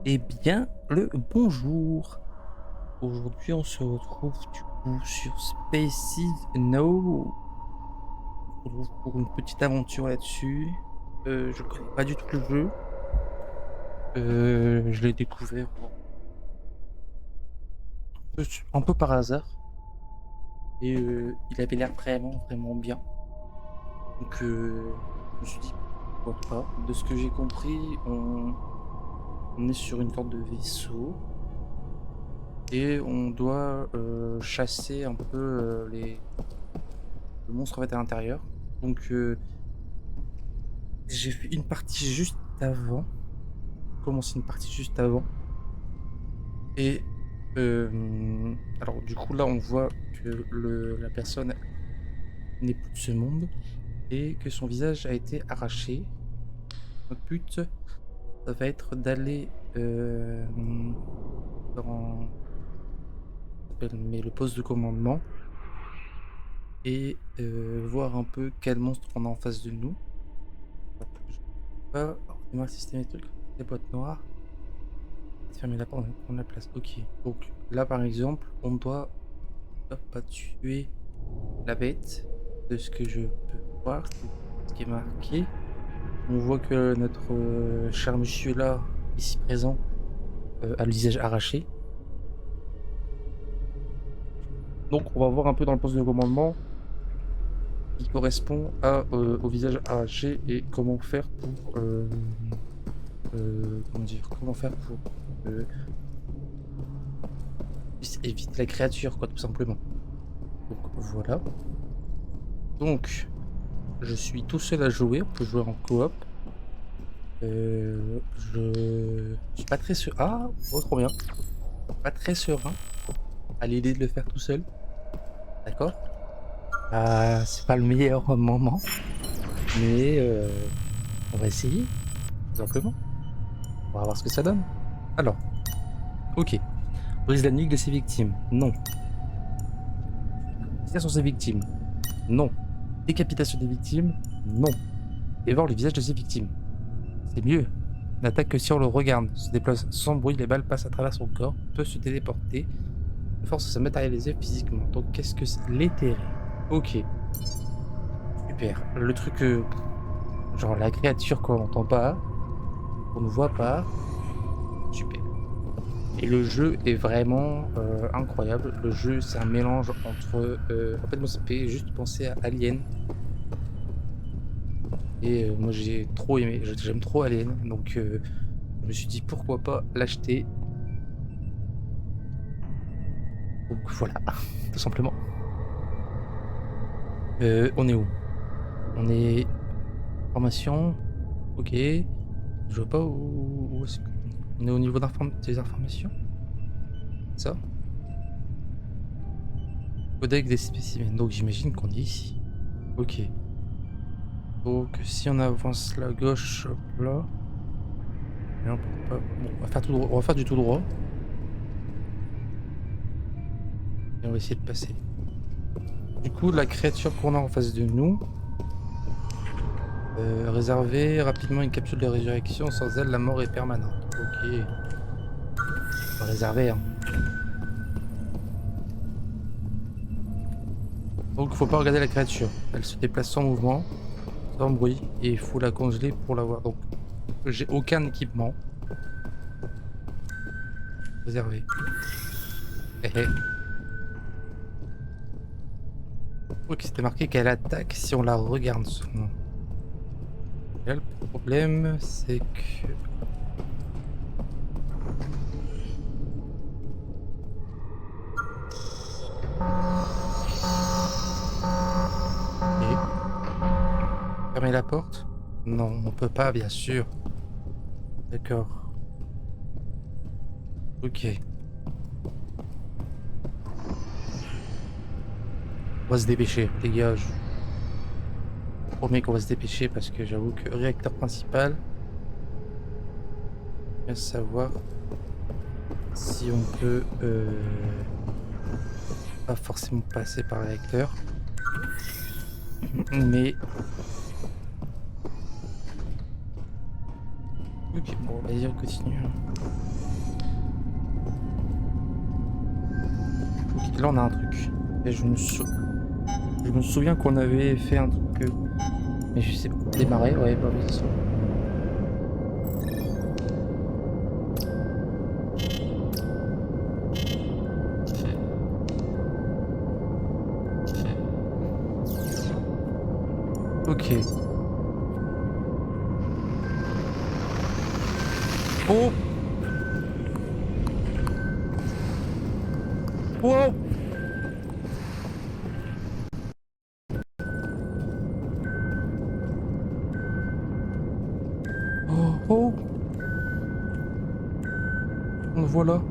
Eh bien, le bonjour. Aujourd'hui, on se retrouve du coup sur Spaces No. On se retrouve pour une petite aventure là-dessus. Je connais pas du tout le jeu. Je l'ai découvert un peu par hasard. Et il avait l'air vraiment, vraiment bien. Donc, je me suis dit, pourquoi pas. De ce que j'ai compris, on est sur une sorte de vaisseau. Et on doit chasser un peu le monstre en fait à l'intérieur. Donc j'ai fait une partie juste avant, commencé une partie juste avant. Et alors du coup là on voit que la personne n'est plus de ce monde et que son visage a été arraché. Notre but, ça va être d'aller dans mais le poste de commandement et voir un peu quel monstre on a en face de nous. Alors, je sais pas, ordonnez-moi système et trucs, les boîtes noires. Fermer la porte, prendre la place. Ok. Donc là, par exemple, on doit pas tuer la bête. De ce que je peux voir, c'est ce qui est marqué. On voit que notre cher monsieur là, ici présent, a le visage arraché. Donc on va voir un peu dans le poste de commandement qui correspond au visage arraché et comment faire pour comment dire, comment faire pour euh, éviter la créature, quoi, tout simplement. Donc voilà. Donc je suis tout seul à jouer, on peut jouer en coop. Je suis pas très sûr. Ah, oh, trop bien. Pas très serein à l'idée de le faire tout seul. D'accord? C'est pas le meilleur moment, mais on va essayer, tout simplement. On va voir ce que ça donne. Alors, ok. Brise la nuque de ses victimes. Non. Tire sur ses victimes. Non. Décapitation des victimes. Non. Dévore le visage de ses victimes. C'est mieux. N'attaque que si on le regarde. Se déplace sans bruit, les balles passent à travers son corps, peut se téléporter, force de se matérialiser physiquement. Donc, qu'est-ce que c'est? L'éthéré. Ok, super. Le truc, genre la créature qu'on n'entend pas, qu'on ne voit pas, super. Et le jeu est vraiment incroyable. Le jeu, c'est un mélange entre. En fait, moi, ça me fait juste penser à Alien. Et moi, j'ai trop aimé. J'aime trop Alien. Donc, je me suis dit pourquoi pas l'acheter. Donc, voilà, tout simplement. On est où? On est. Formation. Ok. Je vois pas où est-ce qu'on est. On est au niveau des informations? Ça? Codex des spécimens. Donc j'imagine qu'on est ici. Ok. Donc si on avance la gauche, hop là. Et on peut pas. Bon, on va faire tout droit. On va faire du tout droit. Et on va essayer de passer. Du coup, la créature qu'on a en face de nous. Réserver rapidement une capsule de résurrection. Sans elle, la mort est permanente. Ok. On va réserver, hein. Donc faut pas regarder la créature. Elle se déplace sans mouvement, sans bruit. Et il faut la congeler pour la voir. Donc j'ai aucun équipement. Réservé. Eh, eh. Ok, c'était marqué qu'elle attaque si on la regarde seulement. Et là, le problème, c'est que... Et fermer la porte? Non, on peut pas, bien sûr. D'accord. Ok. On va se dépêcher, les gars. Je promets qu'on va se dépêcher parce que j'avoue que réacteur principal, bien savoir si on peut pas forcément passer par le réacteur. Mais... Ok. Ok, bon, vas-y, on continue. Ok, là on a un truc. Et je me souviens qu'on avait fait un truc. Mais je sais pas. Démarrer, ouais, bah oui, c'est ça. Ok. Oh! Wow! Oh! Oh! On le voit là.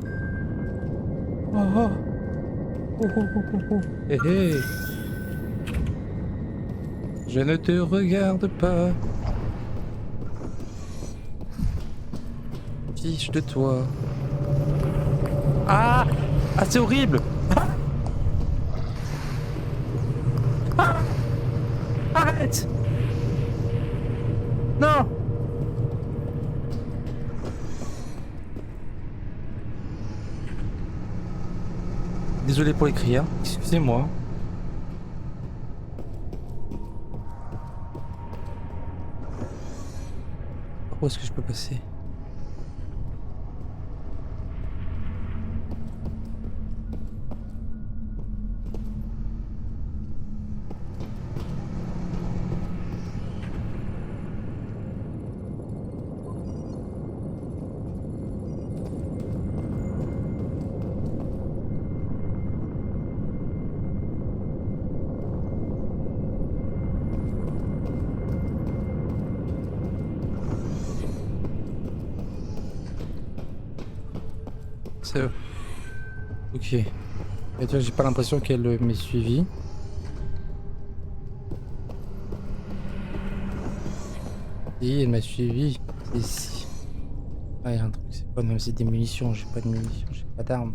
Oh! Oh! Oh! Oh! Oh! Oh! Oh. Hé hé! Je ne te regarde pas. Fiche de toi. Ah! Ah, c'est horrible! Ah! Arrête! Non! Désolé pour les cris, hein. Excusez-moi. Par où est-ce que je peux passer? C'est eux. Ok. Et tu vois, j'ai pas l'impression qu'elle m'ait suivi. Si, elle m'a suivi. C'est ici. Ah, y a un truc, c'est quoi? Même si des munitions, j'ai pas de munitions, j'ai pas d'armes.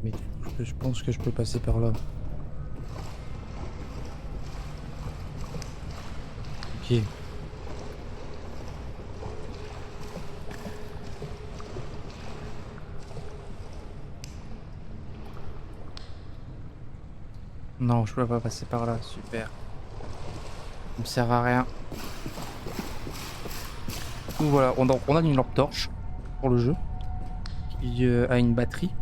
Mais du coup, je pense que je peux passer par là. Ok. Non, je peux pas passer par là. Super. Ça me sert à rien. Donc voilà, on a une lampe torche pour le jeu qui a une batterie.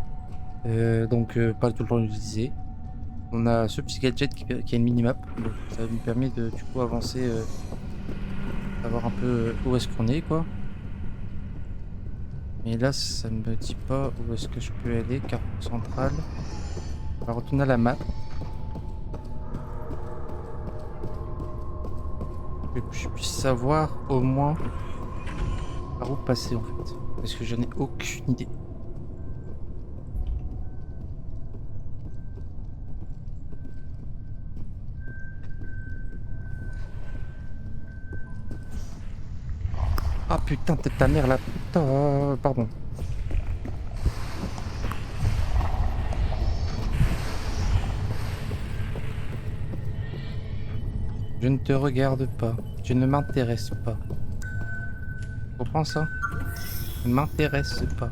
Donc pas tout le temps utilisée. On a ce petit gadget qui a une minimap. Donc ça nous permet de du coup avancer, savoir un peu où est-ce qu'on est quoi. Mais là ça ne me dit pas où est-ce que je peux aller. Carte centrale. On va retourner à la map. Que je puisse savoir au moins par où passer en fait. Parce que j'en ai aucune idée. Ah putain, t'es ta mère là. Putain, pardon. Je ne te regarde pas. Je ne m'intéresse pas. Tu comprends ça? Je ne m'intéresse pas.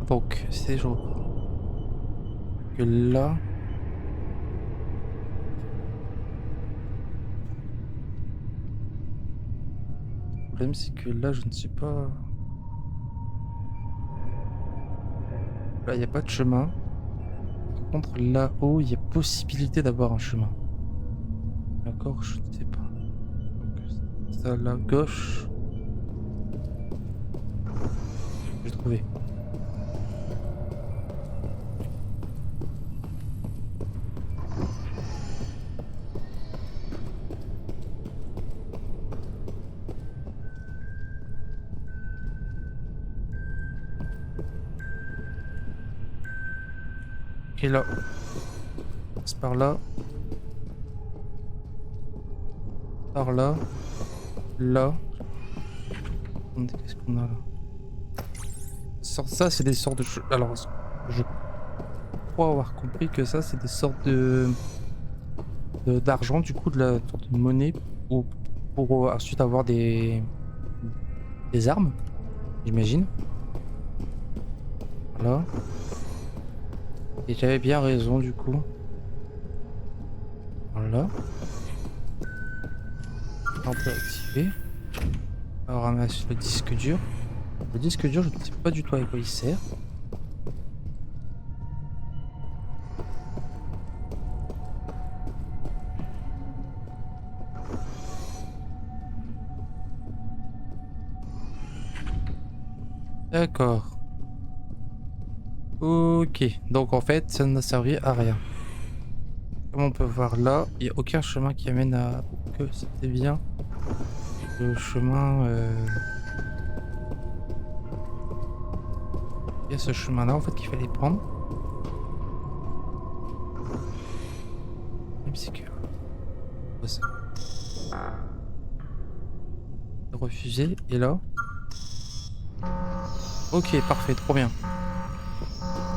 Donc, c'est genre que là. Le problème, c'est que là, je ne sais pas. Là, il n'y a pas de chemin. Par contre, là-haut, il y a possibilité d'avoir un chemin. D'accord, je ne sais pas. Donc, ça, là, gauche. J'ai trouvé. Et là, c'est par là. Par là. Là. Qu'est-ce qu'on a là? Ça, c'est des sortes de... Alors, je crois avoir compris que ça, c'est des sortes d'argent, du coup, de la sorte de monnaie pour ensuite avoir des armes, j'imagine. Voilà. Et j'avais bien raison, du coup. Voilà. On peut activer. On ramasse le disque dur. Le disque dur, je ne sais pas du tout à quoi il sert. D'accord. Ok. Donc en fait, ça n'a servi à rien. Comme on peut voir là, il n'y a aucun chemin qui amène à... Que c'était bien le chemin... Il y a ce chemin-là en fait qu'il fallait prendre. Même si que... quoi ça? Refusé. Et là? Ok, parfait, trop bien.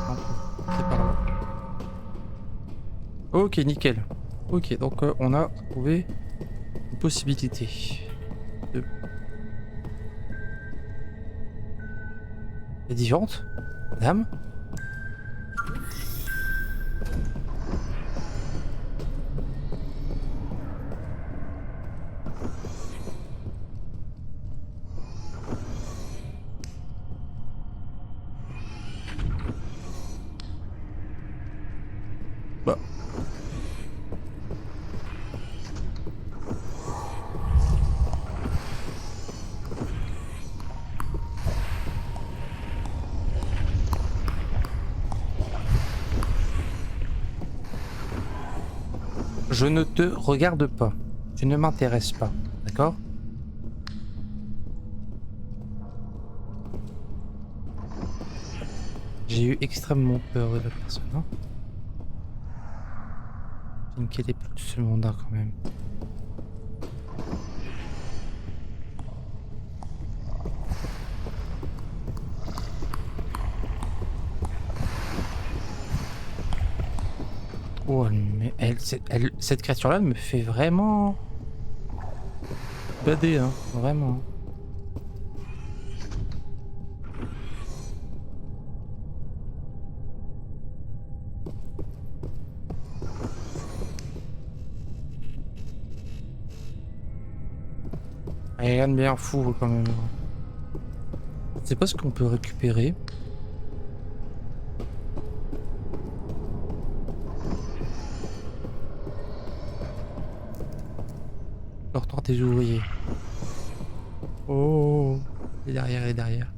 On peut passer par là. Ok, nickel. Ok, donc on a trouvé une possibilité. De... Elle est différente, madame. Bah, je ne te regarde pas. Tu ne m'intéresses pas. D'accord? J'ai eu extrêmement peur de la personne. Hein. J'ai une quête plus de ce monde quand même. Oh, mais cette créature-là me fait vraiment bader, hein. Vraiment. Rien de bien fou quand même. Je sais pas ce qu'on peut récupérer. Portant tes ouvriers. Oh, il est derrière, il est derrière.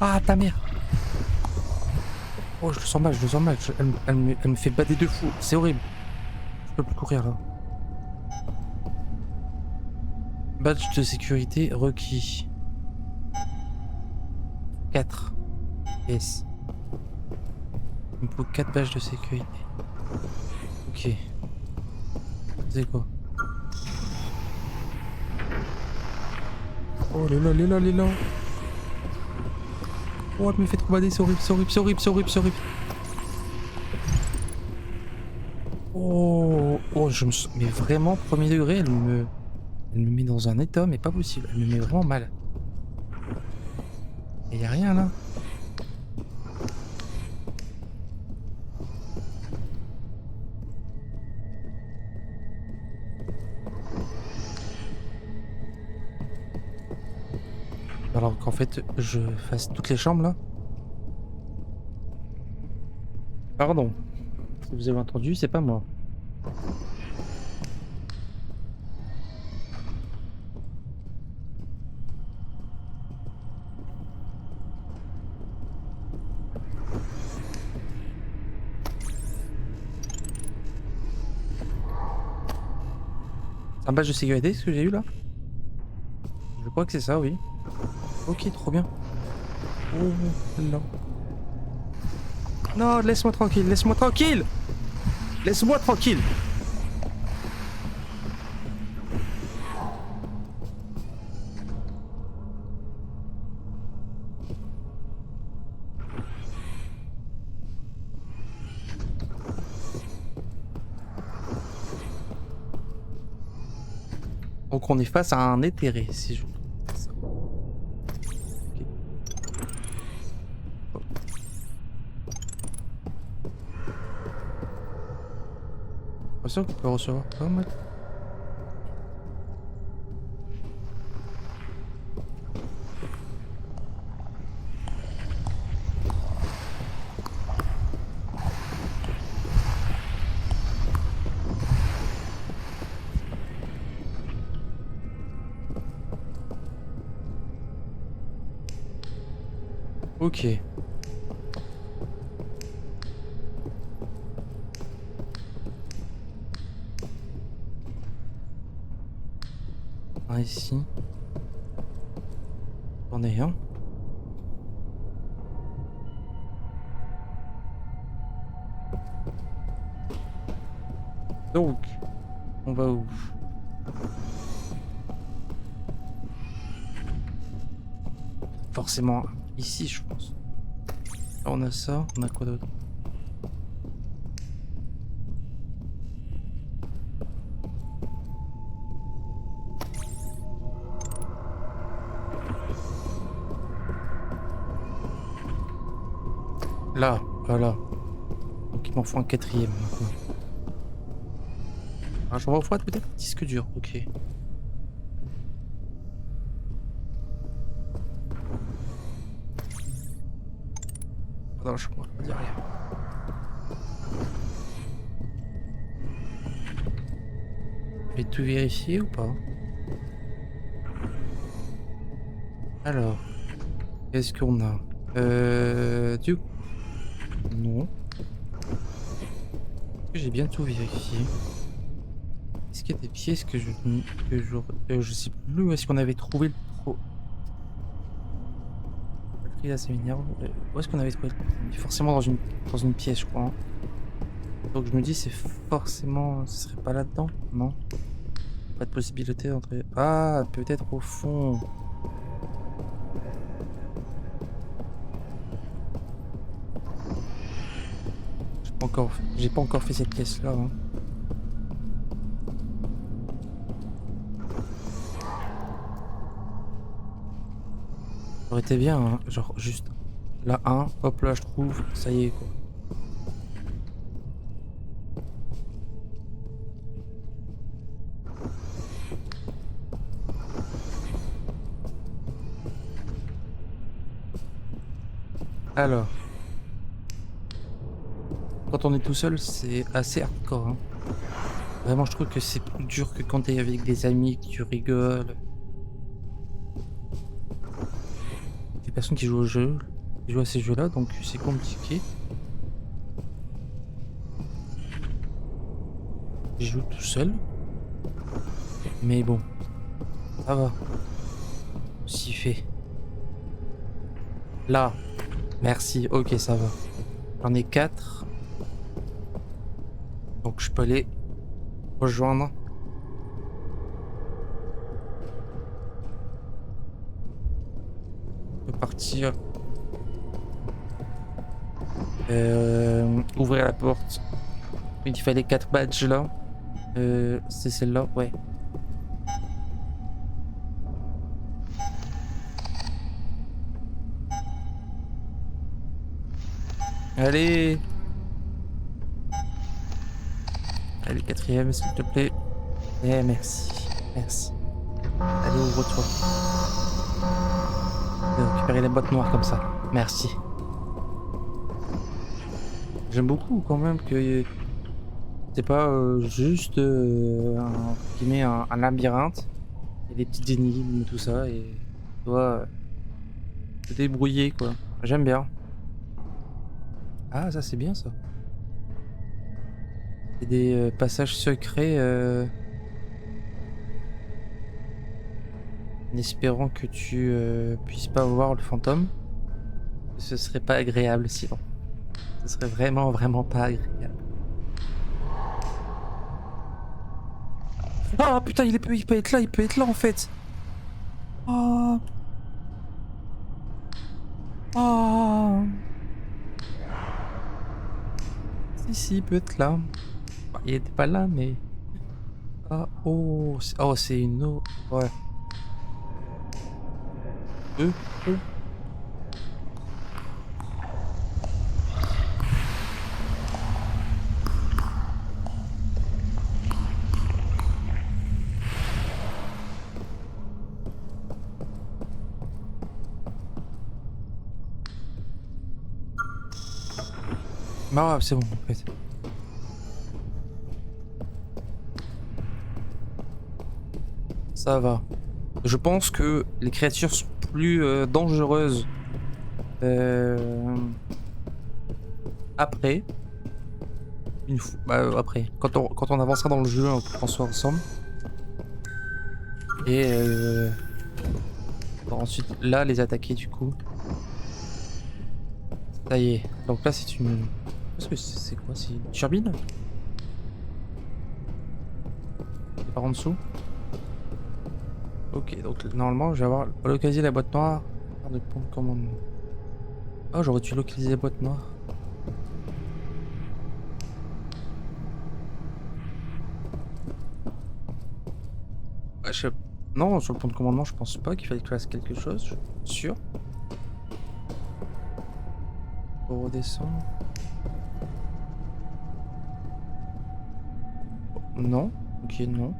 Ah, ta mère! Oh, je le sens mal, je le sens mal. Elle me fait bader de fou. C'est horrible. Je peux plus courir là. Badge de sécurité requis. 4. Yes. Il me faut 4 badges de sécurité. Ok. C'est quoi? Oh là là, là là là. Oh, elle me fait trop bader, c'est horrible, c'est horrible, c'est horrible, c'est horrible, c'est horrible. Oh, oh, je me sens... Mais vraiment, premier degré, elle me met dans un état, mais pas possible. Elle me met vraiment mal. Et y a rien là. Alors qu'en fait, je fasse toutes les chambres là. Pardon. Si vous avez entendu, c'est pas moi. C'est un badge de sécurité ce que j'ai eu là? Je crois que c'est ça, oui. Ok, trop bien. Oh non. Non, laisse-moi tranquille, laisse-moi tranquille! Laisse-moi tranquille! Donc on est face à un éthéré, si je... ça. Ok. Oh. Pas sûr qu'on peut recevoir pas mal. Ok. Un ici. On est un. Donc, on va où? Forcément ici, je pense. Là, on a ça, on a quoi d'autre? Là, voilà. Donc il m'en faut un quatrième maintenant. Ah, j'en vois peut-être un disque dur, ok. Non, je comprends pas dire rien. Je vais tout vérifier ou pas? Alors, qu'est-ce qu'on a? Du coup, non. J'ai bien tout vérifié. Est-ce qu'il y a des pièces je sais plus où est-ce qu'on avait trouvé le pro... Batterie là, ça m'énerve. Où est-ce qu'on avait trouvé le... Forcément dans une pièce, je crois. Hein. Donc je me dis, c'est forcément... Ce serait pas là-dedans? Non. Pas de possibilité d'entrer... Ah, peut-être au fond. J'ai pas encore fait cette pièce-là. Hein. Ça aurait été bien, hein. Genre juste là, hop là, je trouve, ça y est quoi. Alors, quand on est tout seul, c'est assez hardcore. Hein. Vraiment, je trouve que c'est plus dur que quand t'es avec des amis, que tu rigoles. Des personnes qui jouent au jeu, qui jouent à ces jeux-là, donc c'est compliqué. Je joue tout seul. Mais bon, ça va. S'y fait. Là, merci, ok, ça va. J'en ai 4. Donc je peux aller rejoindre. Je peux partir. Ouvrir la porte. Il fallait 4 badges là. C'est celle-là, ouais. Allez. Allez, quatrième, s'il te plaît. Eh, merci. Merci. Allez, ouvre-toi. Je vais récupérer les boîtes noires comme ça. Merci. J'aime beaucoup quand même que c'est pas juste un labyrinthe. Il y a des petites énigmes, tout ça, et tu dois te débrouiller quoi. J'aime bien. Ah, ça c'est bien ça. Il y a des passages secrets en espérant que tu puisses pas voir le fantôme. Ce serait pas agréable sinon. Ce serait vraiment, vraiment pas agréable. Ah putain, il peut être là, il peut être là en fait. Oh. Oh. Si, si, il peut être là. Bah, il était pas là, mais... Ah, oh, oh, c'est une eau. Ouais. Oh. Ah, ouais, c'est bon, en fait. Ça va. Je pense que les créatures sont plus dangereuses après. Une fois, après. Quand on avancera dans le jeu, on soit ensemble. Et ensuite, là, les attaquer du coup. Ça y est. Donc là, c'est une. Qu'est-ce que c'est quoi? C'est une turbine? C'est par en dessous? Ok, donc normalement, je vais avoir localisé la boîte noire. De pompe de commandement. Oh, j'aurais dû localiser la boîte noire. Ouais, non, sur le pont de commandement, je pense pas qu'il fallait que je fasse quelque chose. Je suis sûr. Pour redescendre. Non. Ok, non.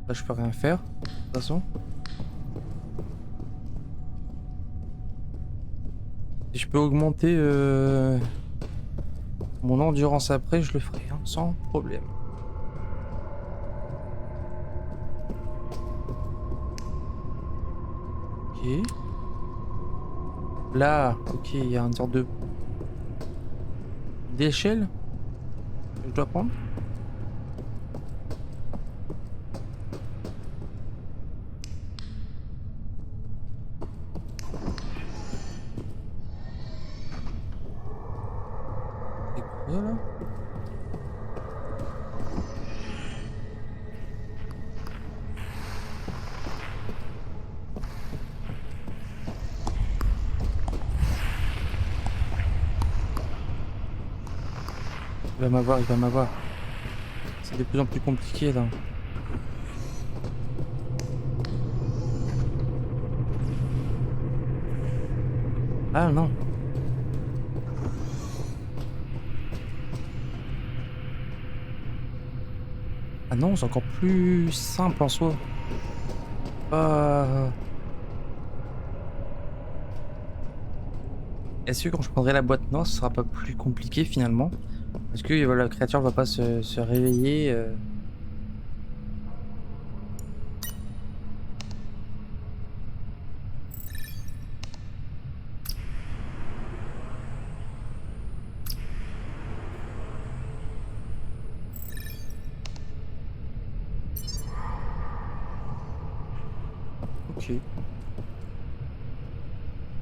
Là, je peux rien faire. De toute façon. Si je peux augmenter mon endurance après, je le ferai, hein, sans problème. Ok. Là, ok, il y a une sorte de d'échelle que je dois prendre. C'est quoi là? Il va m'avoir, il va m'avoir. C'est de plus en plus compliqué là. Ah non. Ah non, c'est encore plus simple en soi. Ah. Est-ce que quand je prendrai la boîte noire, ce sera pas plus compliqué finalement? Est-ce que la créature va pas se réveiller Ok.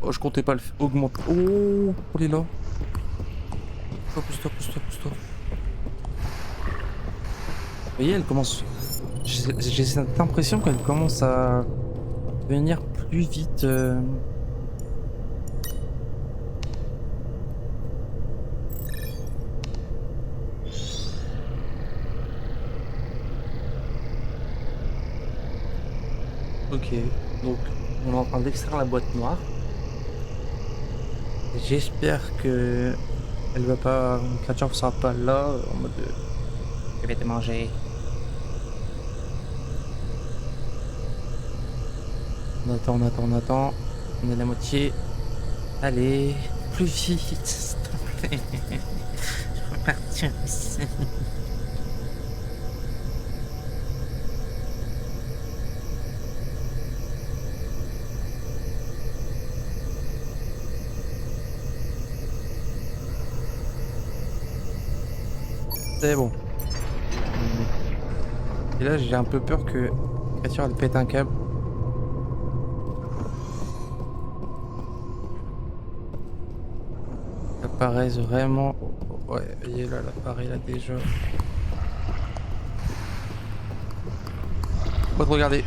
Oh, je comptais pas le augmenter. Oh, on est là. Pousse-toi, pousse-toi, pousse-toi. Vous voyez, elle commence. J'ai cette impression qu'elle commence à venir plus vite. Ok. Donc, on est en train d'extraire la boîte noire. J'espère que elle va pas. La créature ne sera pas là en mode. Je vais te manger. On attend, on attend, on attend. On est à la moitié. Allez, plus vite, s'il te plaît. Je veux partir ici. C'est bon. Et là, j'ai un peu peur que la créature elle pète un câble. Ça paraît vraiment. Ouais, il est là, l'appareil là déjà. Faut te regarder.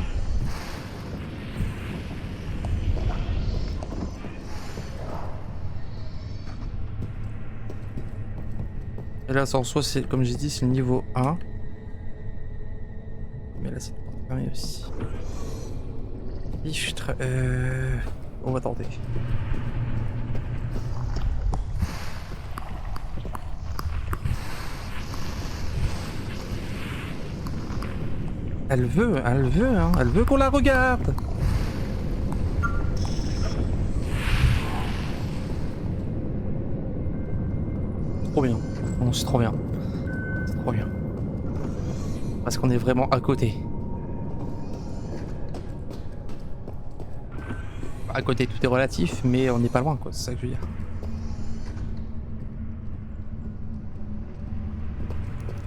Et là, en soi, c'est comme j'ai dit, c'est le niveau 1. mais là c'est une porte fermée aussi. On va tenter. Elle veut, hein. Elle veut qu'on la regarde. Trop bien. Non, c'est trop bien. C'est trop bien. Parce qu'on est vraiment à côté. À côté, tout est relatif, mais on n'est pas loin, quoi. C'est ça que je veux dire.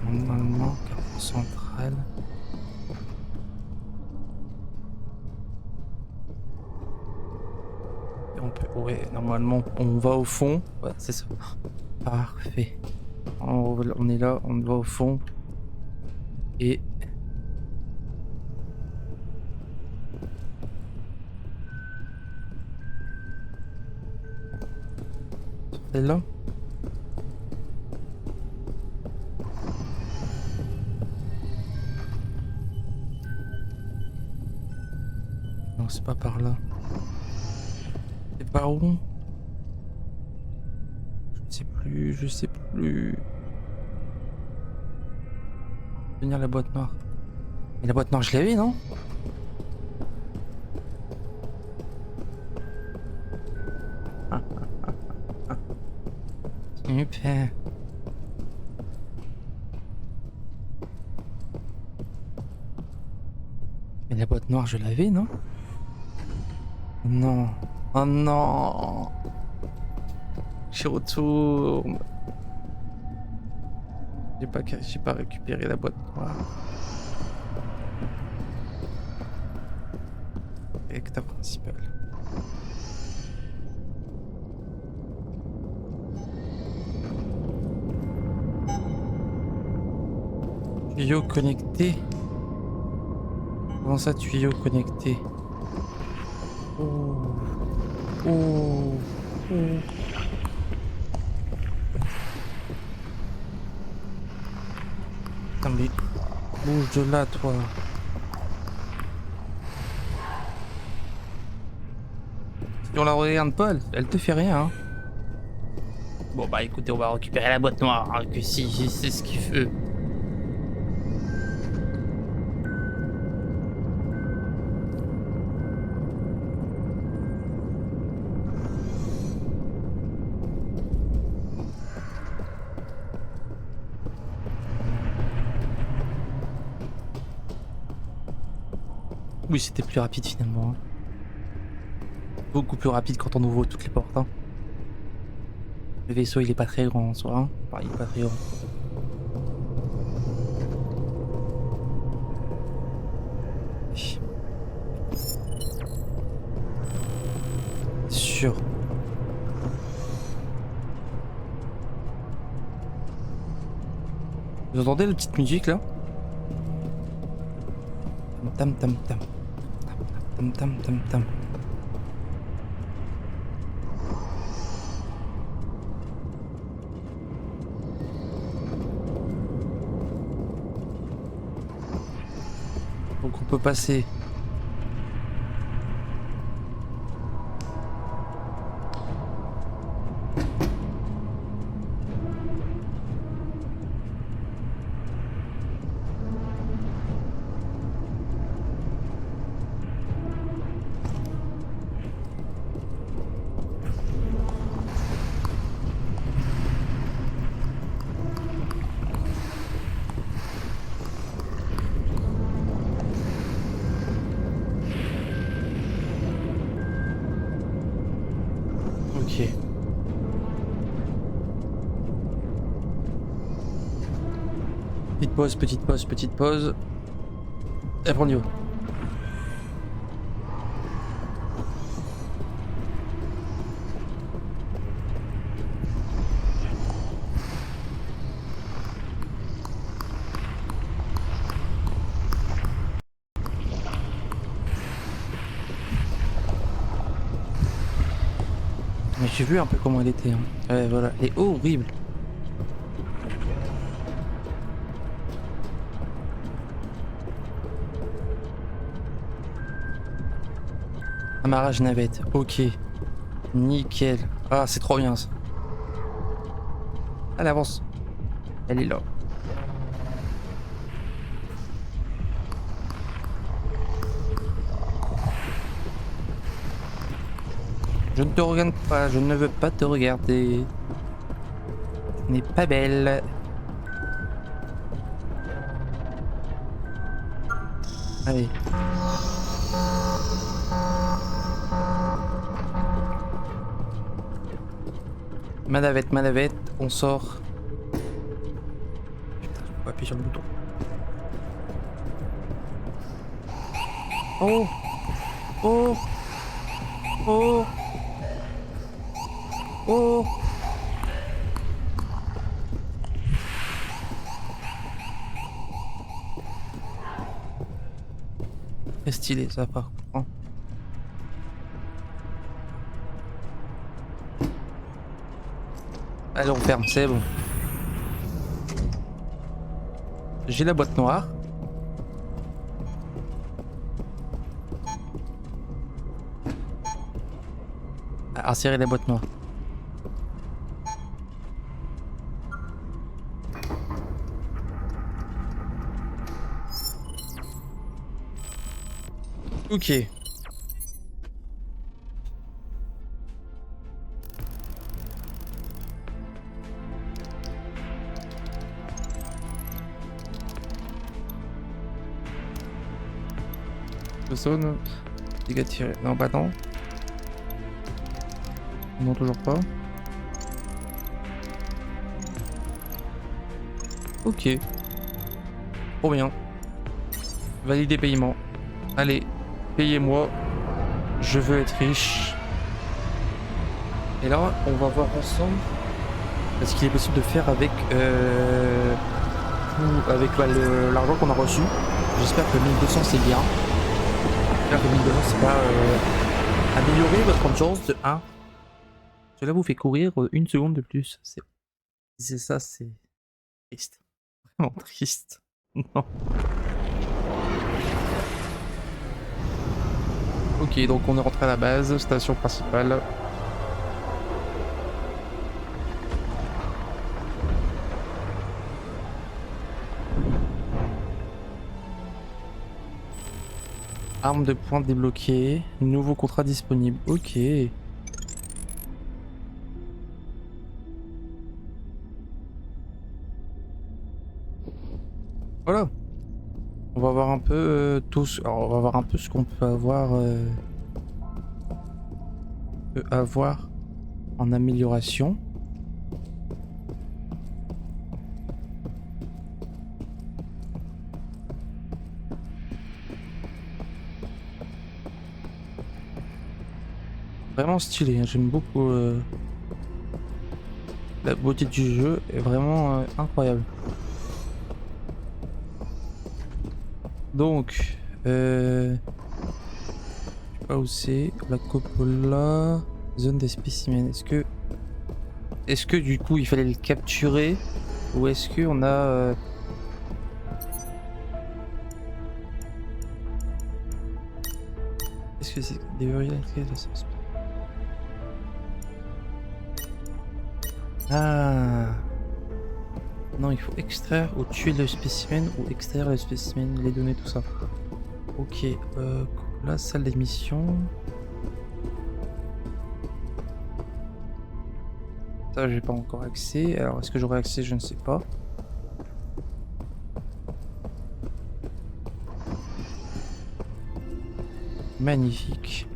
Normalement, carte centrale. Et on peut... Ouais, normalement, on va au fond. Ouais, c'est ça. Parfait. On est là, on va au fond. Et... Celle-là. Non, c'est pas par là. C'est par où? Je sais plus, je sais plus. Venir la boîte noire. Et la boîte noire, je l'avais, non? Super. Mais la boîte noire, je l'avais, non? Non. Oh non. J'y retourne. J'ai pas récupéré la boîte noire. Recta principal. Tuyau connecté. Comment ça, tuyau connecté? Oh. Oh. Oh. Putain, mais bouge de là, toi. Si on la regarde pas, elle te fait rien. Hein. Bon bah écoutez, on va récupérer la boîte noire, hein, que si c'est ce qu'il veut. Oui, c'était plus rapide finalement. Hein. Beaucoup plus rapide quand on ouvre toutes les portes. Hein. Le vaisseau il est pas très grand en soi. Hein. Enfin, il est pas très grand. Sûr. Vous entendez la petite musique là? Tam tam tam. Tam tam tam tam. Donc on peut passer. Ok. Petite pause, petite pause, petite pause. Et après on y va. Mais j'ai vu un peu comment elle était. Hein. Ouais, voilà. Elle est horrible. Amarrage navette. Ok. Nickel. Ah, c'est trop bien ça. Allez, avance. Elle est là. Je ne te regarde pas, je ne veux pas te regarder. Tu n'es pas belle. Allez. Ma navette, on sort. Putain, je peux pas appuyer sur le bouton. Oh! Oh! Oh! Oh! Très stylé ça par contre. Hein. Allez, on ferme, c'est bon. J'ai la boîte noire. Insérer la boîte noire. Ok. Zone. Dégâts tirés. Non, bah non. Non, toujours pas. Ok. Trop bien. Valider paiement. Allez, payez-moi. Je veux être riche. Et là, on va voir ensemble ce qu'il est possible de faire avec, l'argent qu'on a reçu. J'espère que 1200 c'est bien. J'espère que 1200 c'est pas améliorer votre endurance de 1. Cela vous fait courir une seconde de plus. C'est ça, c'est triste. Vraiment triste. Non. Ok, donc on est rentré à la base, station principale. Arme de pointe débloquée. Nouveau contrat disponible. Ok. Voilà. On va voir un peu tous. Alors, on va voir un peu ce qu'on peut avoir en amélioration. Vraiment stylé. Hein. J'aime beaucoup. La beauté du jeu est vraiment incroyable. Donc, je sais pas où c'est. La Coppola, zone des spécimens. Est-ce que du coup il fallait le capturer ou est-ce que on a est-ce que c'est des Ah non, il faut extraire ou tuer le spécimen ou extraire le spécimen, les données, tout ça. Ok, la salle d'émission. Ça, j'ai pas encore accès. Alors, est-ce que j'aurai accès? Je ne sais pas. Magnifique.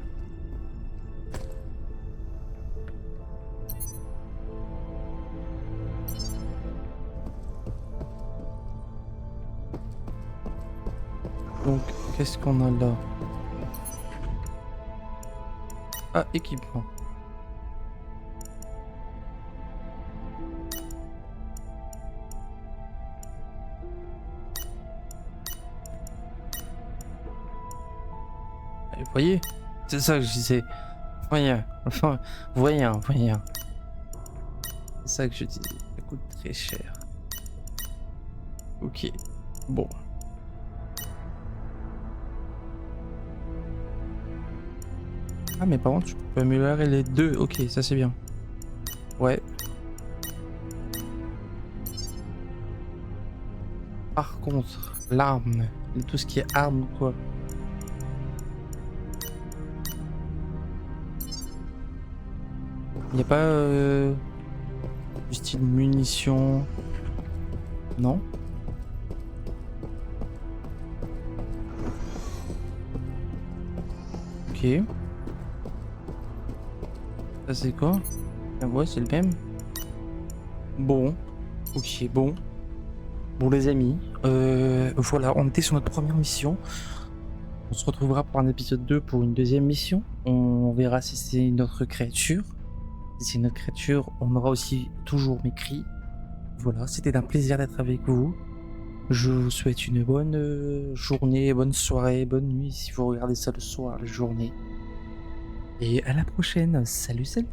Donc, qu'est-ce qu'on a là? Ah, équipement. Vous voyez? C'est ça que je disais. Voyez, enfin, voyez. C'est ça que je disais. Ça coûte très cher. Ok. Bon. Ah, mais par contre, tu peux améliorer les deux. Ok, ça c'est bien. Ouais. Par contre, l'arme, tout ce qui est arme, quoi. Il n'y a pas du style munitions. Non? Ok. Ça c'est quoi? Ah ouais, c'est le même. Bon. Ok, bon. Bon les amis, voilà, on était sur notre première mission. On se retrouvera pour un épisode 2 pour une deuxième mission. On verra si c'est une autre créature. Si c'est une autre créature, on aura aussi toujours mes cris. Voilà, c'était un plaisir d'être avec vous. Je vous souhaite une bonne journée, bonne soirée, bonne nuit si vous regardez ça le soir, la journée. Et à la prochaine. Salut, salut!